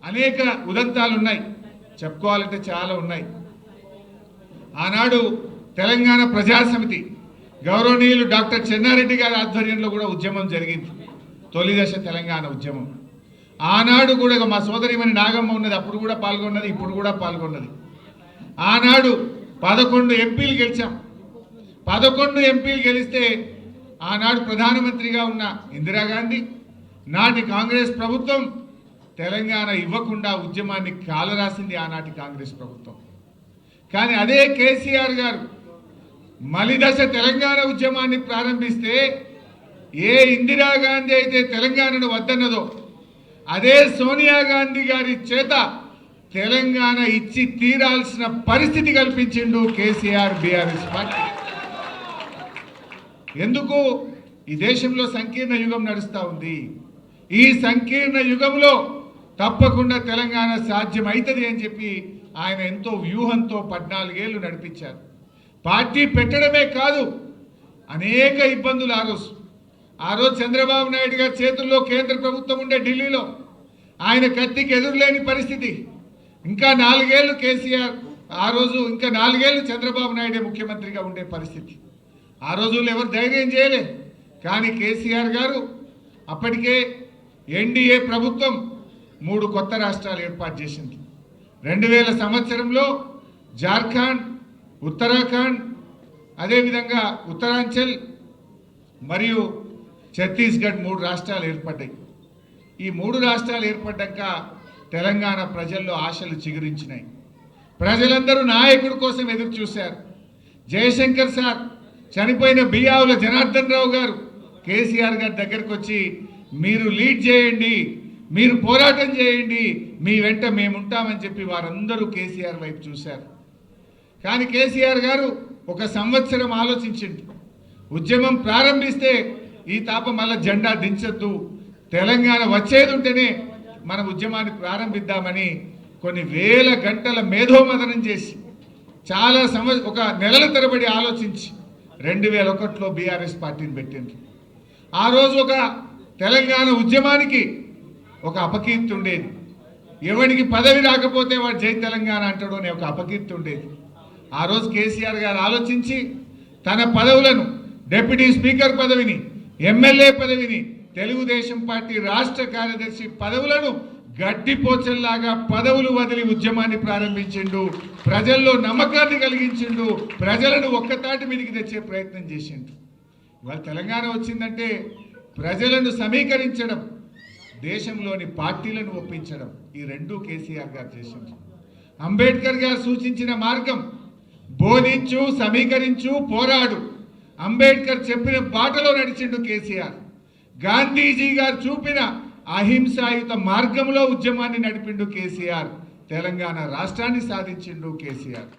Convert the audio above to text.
అనేక ఉదంతాలు ఉన్నాయి, చెప్పుకోవాలంటే చాలా ఉన్నాయి. ఆనాడు తెలంగాణ ప్రజాసమితి గౌరవనీయులు డాక్టర్ చెన్నారెడ్డి గారి ఆధ్వర్యంలో కూడా ఉద్యమం జరిగింది, తొలి దశ తెలంగాణ ఉద్యమం. ఆనాడు కూడా మా సోదరిమణి నాగమ్మ ఉన్నది, అప్పుడు కూడా పాల్గొన్నది, ఇప్పుడు కూడా పాల్గొన్నది. ఆనాడు 11 ఎంపీలు గెలిచాం. 11 ఎంపీలు గెలిస్తే ఆనాడు ప్రధానమంత్రిగా ఉన్న ఇందిరాగాంధీ, నాటి కాంగ్రెస్ ప్రభుత్వం తెలంగాణ ఇవ్వకుండా ఉద్యమాన్ని కాలరాసింది ఆనాటి కాంగ్రెస్ ప్రభుత్వం. కానీ అదే కేసీఆర్ గారు మలిదశ తెలంగాణ ఉద్యమాన్ని ప్రారంభిస్తే ఏ ఇందిరాగాంధీ అయితే తెలంగాణను వద్దన్నదో అదే సోనియా గాంధీ గారి చేత తెలంగాణ ఇచ్చి తీరాల్సిన పరిస్థితి కల్పించిండు కేసీఆర్ బీఆర్ఎస్ పార్టీ. ఎందుకు? ఈ దేశంలో సంకీర్ణ యుగం నడుస్తూ ఉంది. ఈ సంకీర్ణ యుగంలో తప్పకుండా తెలంగాణ సాధ్యం అవుతుంది అని చెప్పి ఆయన ఎంతో వ్యూహంతో 14 ఏళ్ళు నడిపించారు. పార్టీ పెట్టడమే కాదు, అనేక ఇబ్బందులు. ఆ రోజు చంద్రబాబు నాయుడు గారి చేతుల్లో కేంద్ర ప్రభుత్వం ఉండే ఢిల్లీలో, ఆయన కత్తికి ఎదురులేని పరిస్థితి. ఇంకా 4 ఏళ్ళు కేసీఆర్, ఆ రోజు ఇంకా 4 ఏళ్ళు చంద్రబాబు నాయుడే ముఖ్యమంత్రిగా ఉండే పరిస్థితి. ఆ రోజుల్లో ఎవరు ధైర్యం చేయలే. కానీ కేసీఆర్ గారు అప్పటికే ఎన్డీఏ ప్రభుత్వం 3 కొత్త రాష్ట్రాలు ఏర్పాటు చేసింది. 2000 సంవత్సరంలో జార్ఖండ్, ఉత్తరాఖండ్, అదేవిధంగా ఉత్తరాంచల్ మరియు ఛత్తీస్గఢ్ 3 రాష్ట్రాలు ఏర్పడ్డాయి. ఈ 3 రాష్ట్రాలు ఏర్పడ్డాక తెలంగాణ ప్రజల్లో ఆశలు చిగురించినాయి. ప్రజలందరూ నాయకుడి కోసం ఎదురు చూశారు. జయశంకర్ సార్, చనిపోయిన బియ్యావుల జనార్దన్ రావు గారు కేసీఆర్ గారి దగ్గరకు వచ్చి మీరు లీడ్ చేయండి, మీరు పోరాటం చేయండి, మీ వెంట మేముంటామని చెప్పి వారందరూ కేసీఆర్ వైపు చూశారు. కానీ కేసీఆర్ గారు 1 సంవత్సరం ఆలోచించింది. ఉద్యమం ప్రారంభిస్తే ఈ తాప మళ్ళీ జెండా దించొద్దు, తెలంగాణ వచ్చేది ఉంటేనే మన ఉద్యమాన్ని ప్రారంభిద్దామని కొన్ని వేల గంటల మేధోమథనం చేసి చాలా ఒక నెలల తరబడి ఆలోచించి 2001లో బీఆర్ఎస్ పార్టీని పెట్టింది. ఆ రోజు ఒక తెలంగాణ ఉద్యమానికి ఒక అపకీర్తి ఉండేది. ఎవరికి పదవి రాకపోతే వాడు జై తెలంగాణ అంటాడు అనే ఒక అపకీర్తి ఉండేది. ఆ రోజు కేసీఆర్ గారు ఆలోచించి తన పదవులను, డిప్యూటీ స్పీకర్ పదవిని, ఎమ్మెల్యే పదవిని, తెలుగుదేశం పార్టీ రాష్ట్ర కార్యదర్శి పదవులను గడ్డిపోచల్లాగా పదవులు వదిలి ఉద్యమాన్ని ప్రారంభించిండు. ప్రజల్లో నమ్మకాన్ని కలిగించిండు. ప్రజలను ఒక్కతాటి మీదకి తెచ్చే ప్రయత్నం చేసిండు. ఇవాళ తెలంగాణ వచ్చిందంటే ప్రజలను సమీకరించడం, దేశంలోని పార్టీలను ఒప్పించడం, ఈ 2 కేసీఆర్ గారు చేసిండు. అంబేద్కర్ గారు సూచించిన మార్గం బోధించు, సమీకరించు, పోరాడు. అంబేద్కర్ చెప్పిన బాటలో నడిచిండు కేసీఆర్. గాంధీజీ గారు చూపిన అహింసాయుత మార్గంలో ఉద్యమాన్ని నడిపిండు కేసీఆర్. తెలంగాణ రాష్ట్రాన్ని సాధించిండు కేసీఆర్.